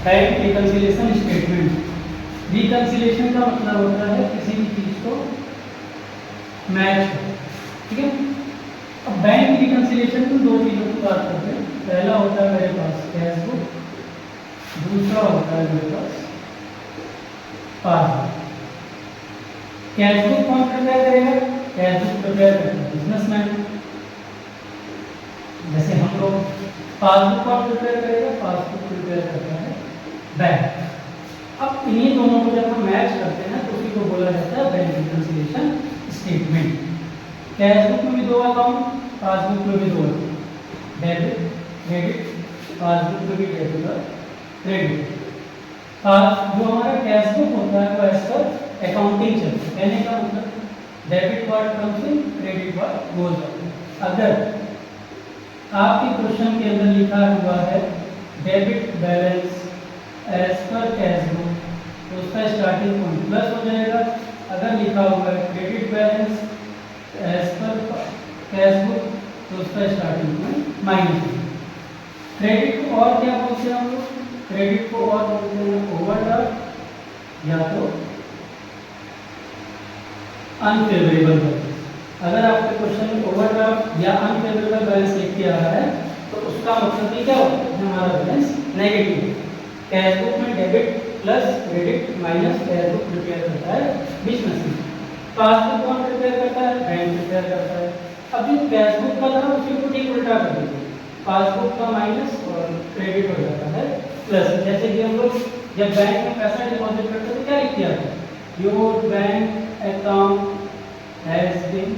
Bank reconciliation statement. Reconciliation का मतलब होता है किसी भी चीज को मैच, ठीक है। अब बैंक रिकंसिलिएशन में दो चीज़ों की बात करते हैं। पहला होता है मेरे पास कैश बुक, दूसरा होता है मेरे पास पासबुक। कैश बुक कौन प्रिपेयर करेगा? कैश बुक प्रिपेयर करता है बिजनेसमैन, जैसे हम लोग। पासबुक कौन प्रिपेयर करेगा? पासबुक प्रिपेयर करता है बैंक। अब इन्हीं दोनों को जब हम मैच करते हैं तो उसी को बोला जाता है bank reconciliation statement. Cash book में भी दो अकाउंट, पासबुक में भी दो अकाउंट, डेबिट क्रेडिट, पासबुक में भी डेबिट और क्रेडिट। जो हमारा कैश बुक होता है वो एज पर अकाउंटिंग चलता है। कहने का मतलब debit part comes in, credit part goes out. अगर आपके क्वेश्चन के अंदर लिखा हुआ है debit balance as per cash book, तो उसका स्टार्टिंग पॉइंट प्लस हो जाएगा। अगर लिखा हुआ है credit balance as per cash book, तो उसका स्टार्टिंग पॉइंट माइनस। क्रेडिट को और क्या बोलते हैं हम लोग? क्रेडिट को और बोलते हैं ओवरड्राफ्ट या तो अनफेवरेबल बैलेंस। अगर आपके क्वेश्चन में ओवरड्राफ्ट या अनफेवरेबल बैलेंस लिख के आ रहा है तो उसका मतलब ये क्या होता है? हमारा बैलेंस नेगेटिव। कैश बुक में debit plus credit minus cash book prepare करता है बिजनेस। पासबुक कौन प्रिपेयर करता है? बैंक प्रिपेयर करता है। अब जो कैश बुक का था उसी को ठीक उल्टा कर दीजिए, पासबुक का माइनस और क्रेडिट हो जाता है प्लस। जैसे कि हम लोग जब बैंक में पैसा डिपॉजिट करते तो क्या लिख दिया था? Your bank account has been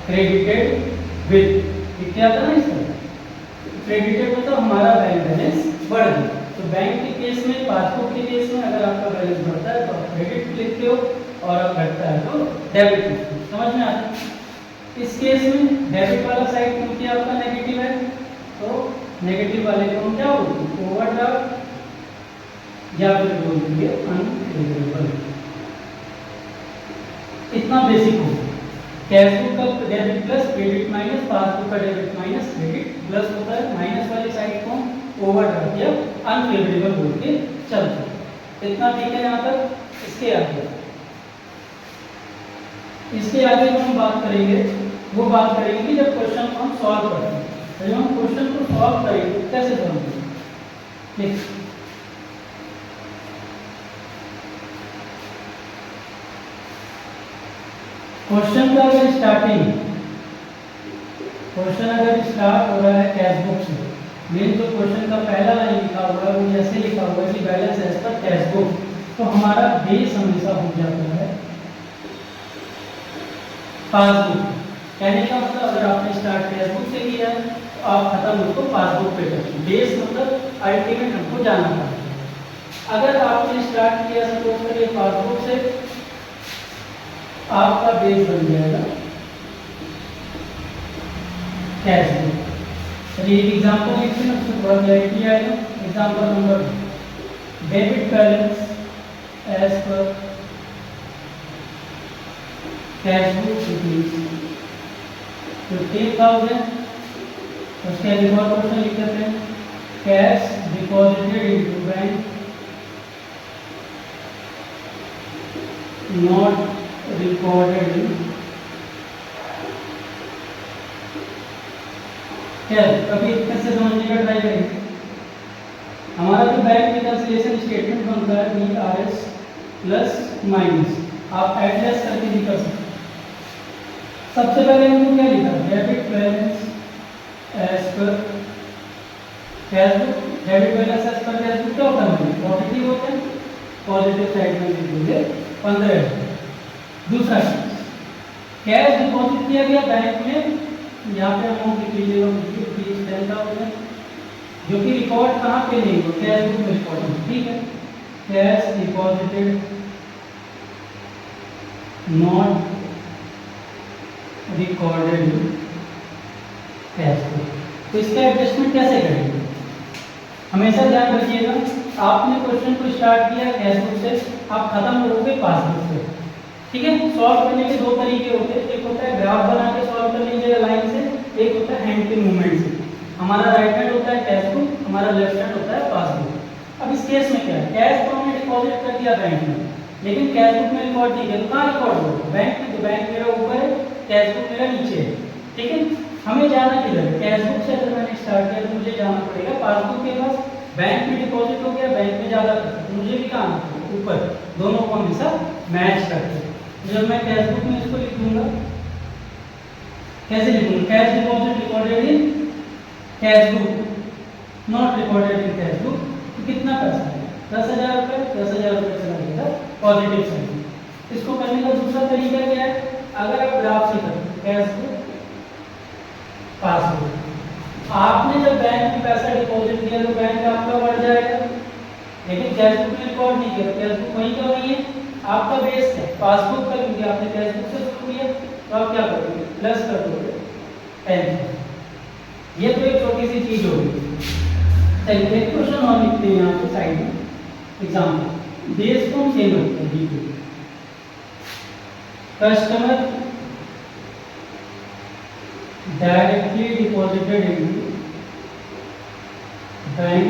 credited with, लिख दिया था ना इसका। क्रेडिटेड मतलब हमारा बैंक बैलेंस बढ़ गया। तो बैंक के केस में, पासबुक के केस में अगर आपका बैलेंस बढ़ता है तो आप क्रेडिट लिखते हो और अब घटता है तो डेबिट लिखते हो। समझ में आता है? इस केस में डेबिट वाला साइड क्योंकि आपका नेगेटिव है तो नेगेटिव वाले को हम क्या बोलते हैं? ओवरड्राफ्ट या फिर बोल देंगे अनफेवरेबल। इतना बेसिक हो। कैश बुक का debit plus credit minus, passbook का डेबिट माइनस क्रेडिट प्लस होता है। माइनस वाली साइड को ओवरड्राफ्ट या अनफेवरेबल बोल के चलते हैं। इतना ठीक है यहाँ तक। इसके आगे जो हम बात करेंगे वो बात करेंगे कि जब क्वेश्चन को हम सॉल्व करते हैं तो जब हम क्वेश्चन को सॉल्व करेंगे कैसे सॉल्व करेंगे। क्वेश्चन का अगर क्वेश्चन अगर स्टार्ट हो रहा है कैश बुक से, मेन जो क्वेश्चन का पहला लाइन लिखा हुआ है वो जैसे लिखा हुआ है कि balance as per cash book, तो हमारा बेस हमेशा हो जाता है पासबुक। कहने का मतलब अगर आपने स्टार्ट कैश बुक से किया है तो आप खत्म उसको पासबुक पे करें। बेस मतलब अल्टीमेट हमको जाना पड़ता है। अगर आपने स्टार्ट किया सपोज करिए पासबुक से, आपका बेस बन जाएगा कैश बुक। चलिए एक एग्जांपल लिखते हैं, उसमें थोड़ा क्लैरिटी आएगा। Example number 1, debit balance as per cash book 15,000। उसके आगे और क्वेश्चन लिख देते हैं, cash deposited into bank not recorded in cash. अभी कैसे समझने का ट्राई करेंगे। हमारा जो बैंक रिकंसिलिएशन स्टेटमेंट बनता है BRS प्लस माइनस, आप एडजस्ट करके भी कर सकते हैं। सबसे पहले हमको क्या लिखा? Debit balance as per cash book. Debit balance as per cash book क्या होता है? पॉजिटिव होता है। पॉजिटिव साइड में लिख देंगे 15। दूसरा कैश डिपॉजिट किया गया बैंक में, यहाँ पे अमाउंट लिख लीजिएगा 10,000, जो कि रिकॉर्ड कहाँ पे नहीं हो? कैश बुक में रिकॉर्ड। ठीक है, cash deposited not recorded cash book. तो इसका एडजस्टमेंट कैसे करेंगे? हमेशा ध्यान रखिएगा, आपने क्वेश्चन को स्टार्ट किया कैश बुक से, आप खत्म करोगे पासबुक से। ठीक है, सॉल्व करने के दो तरीके होते हैं। एक होता है ग्राफ बना के सॉल्व कर लीजिएगा लाइन से, एक होता है हैंड के मूवमेंट से। हमारा राइट हैंड होता है कैश बुक, हमारा लेफ्ट हैंड होता है पासबुक। केस में क्या है, कैश तो हमने डिपॉजिट कर दिया बैंक में, लेकिन कैश बुक में रिकॉर्ड नहीं किया, तो कहाँ रिकॉर्ड होगा, बैंक में। तो बैंक मेरा ऊपर है, कैश बुक मेरा नीचे है, ठीक है। हमें जाना किधर, कैश बुक से अगर मैंने स्टार्ट किया तो मुझे जाना पड़ेगा पासबुक के पास। बैंक में डिपॉजिट हो गया, बैंक में ज़्यादा तो मुझे भी कहाँ ऊपर, दोनों को हमेशा मैच करते हैं। जब मैं कैश बुक में इसको लिख दूंगा, कैसे लिखूंगा, cash deposit recorded in cash book, not recorded in cash book, तो कितना पैसा है 10,000 रुपये, 10,000 रुपये चला गया पॉजिटिव साइड। इसको करने का दूसरा तरीका क्या है, अगर आप ग्राफ से करते कैश बुक पासबुक, आपने जब बैंक में पैसा डिपॉजिट किया तो बैंक आपका बढ़ जाएगा, लेकिन कैश बुक में रिकॉर्ड नहीं किया, कैश बुक वहीं का वहीं है, आपका बेस है पासबुक का, क्योंकि आपने कैश बुक से शुरू किया, तो आप क्या करोगे, प्लस कर दोगे 10। ये तो एक छोटी सी चीज होगी। चलिए एक क्वेश्चन और लिखते हैं यहाँ पे साइड में, एग्जाम्पल बेस को हम सेम रखते हैं, D customer directly deposited into bank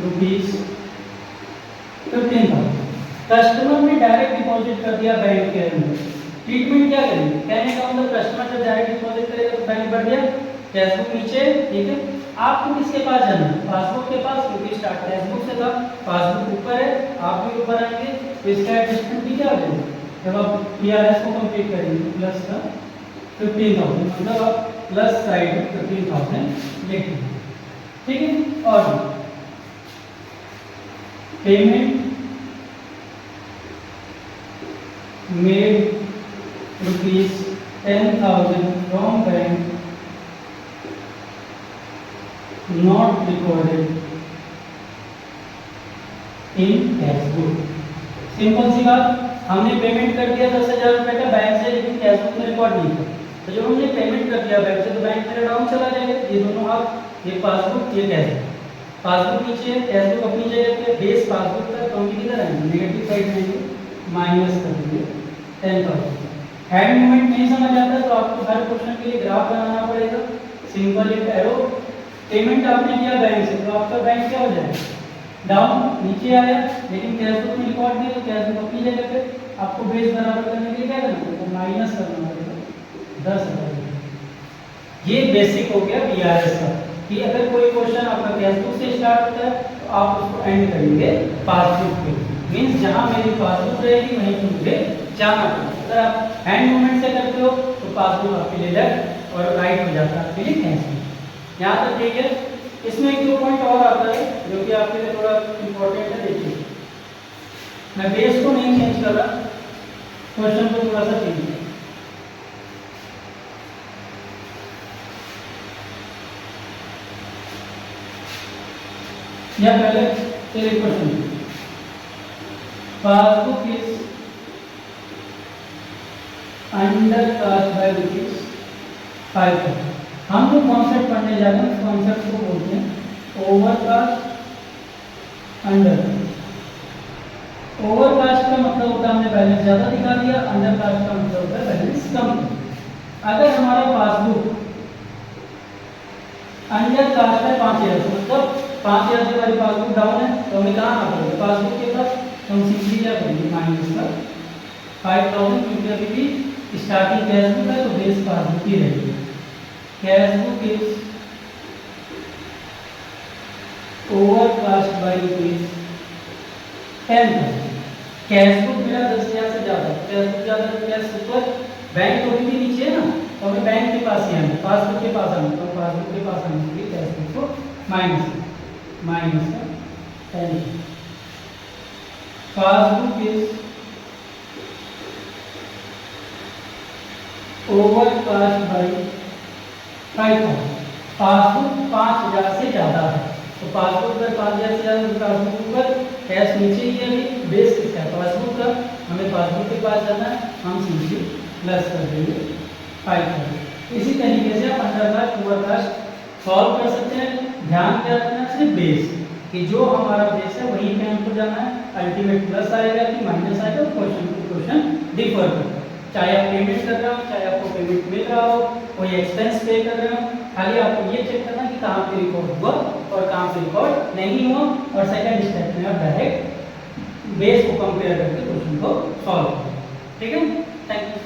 rupees 15,000। Customer ने डायरेक्ट डिपॉजिट कर दिया बैंक के अंदर, ट्रीटमेंट क्या करेंगे, कहने का मतलब कस्टमर जब डायरेक्ट डिपॉजिट करेगा तो बैंक बढ़ गया, कैश बुक नीचे, ठीक है। आपको किसके पास जाना है, पासबुक के पास, क्योंकि स्टार्ट कैश बुक से था, पासबुक ऊपर है, आप भी ऊपर आएंगे, तो इसका एडजस्टमेंट भी क्या हो जाएगा, जब आप पीआरएस को कंप्लीट करेंगे प्लस का 15,000, मतलब आप प्लस साइड 15,000 लिख देंगे, ठीक है। और payment made ₹10,000 from bank not recorded in cash book. Simple सी बात, हमने पेमेंट कर दिया 10,000 रुपये का बैंक से, लेकिन कैश बुक में रिकॉर्ड नहीं किया, तो जब हमने पेमेंट कर दिया बैंक से तो बैंक मेरा डाउन चला जाएगा। ये दोनों आप, ये पासबुक, ये कैश बुक, पासबुक नीचे है, कैश बुक अपनी जगह पे, बेस पासबुक का, तो हम किधर आएंगे, नेगेटिव साइड में आएंगे, माइनस कर देंगे 10,000। हैंड मूवमेंट नहीं समझ आता तो आपको हर क्वेश्चन के लिए ग्राफ बनाना पड़ेगा, सिंपल एक एरो। पेमेंट आपने किया बैंक से, तो आपका बैंक क्या हो जाएगा, डाउन नीचे आया, लेकिन कैश बुक में रिकॉर्ड नहीं, तो कैश बुक अपनी जगह पे, आपको बेस बराबर करने के लिए क्या करना पड़ेगा, माइनस करना पड़ेगा 10,000। ये बेसिक हो गया बीआरएस का, कि अगर कोई क्वेश्चन आपका कैश बुक से स्टार्ट होता है तो आप उसको एंड करेंगे पासबुक पे, मींस जहां मेरी पासबुक रहेगी वहीं पे मुझे जाना पड़ेगा। अगर आप हैंड मूवमेंट से करते हो तो पासबुक आपके लिए लेफ्ट और राइट हो जाता है, आपके लिए कैंसिल। यहाँ तक ठीक है। इसमें एक दो पॉइंट और आता है जो कि आपके लिए थोड़ा इंपॉर्टेंट है, देखिए मैं बेस को नहीं चेंज कर रहा, क्वेश्चन को थोड़ा सा चेंज किया। या पहले चलिए question, passbook is undercast by ₹5,000। हम जो कॉन्सेप्ट पढ़ने जा रहे हैं उस कॉन्सेप्ट को बोलते हैं ओवरकास्ट, अंडर। ओवरकास्ट का मतलब होता है हमने बैलेंस ज्यादा दिखा दिया, अंडर कास्ट का मतलब होता है बैलेंस कम। अगर हमारा पासबुक अंडर कास्ट है 5,000, मतलब 5,000 से हमारी पासबुक डाउन है, तो हमें कहाँ आना पड़ेगा पासबुक के पास, तो हम सिंपली क्या करेंगे माइनस का 5,000, क्योंकि अभी भी स्टार्टिंग कैश बुक है तो बेस पासबुक ही रहेगी। Cash book is overcast bye ₹10,000। Cash book मेरा 10,000 से ज्यादा, कैश बुक ज्यादा, कैश ऊपर, बैंक तो भी नीचे है ना, तो हमें बैंक के पास ही आना, पासबुक के पास आना, तो पासबुक के पास आने के लिए कैश बुक को माइनस का 10,000। Passbook is overcast bye 5,000। Passbook 5,000 से ज्यादा है, तो पासबुक पर 5,000 से ज्यादा, पासबुक ऊपर, कैश नीचे ही है, अभी बेस किसका है पासबुक का, हमें पासबुक के पास जाना है, हम सिंपली प्लस कर देंगे 5,000। इसी तरीके से आप अंडरकास्ट ओवरकास्ट सॉल्व कर सकते हैं। ध्यान क्या रखना है, सिर्फ बेस, कि जो हमारा बेस है वहीं पे हमको जाना है, अल्टीमेट प्लस आएगा कि माइनस आएगा, क्वेश्चन टू क्वेश्चन डिफर करता है। चाहे आप पेमेंट कर रहे हो, चाहे आपको पेमेंट मिल रहा हो, कोई एक्सपेंस पे कर रहे हो, खाली आपको ये चेक करना कि कहाँ पे रिकॉर्ड हुआ और कहाँ पे रिकॉर्ड नहीं हुआ, और सेकंड स्टेप में आप डायरेक्ट बेस को कंपेयर करके क्वेश्चन को सॉल्व करें। ठीक है, थैंक यू।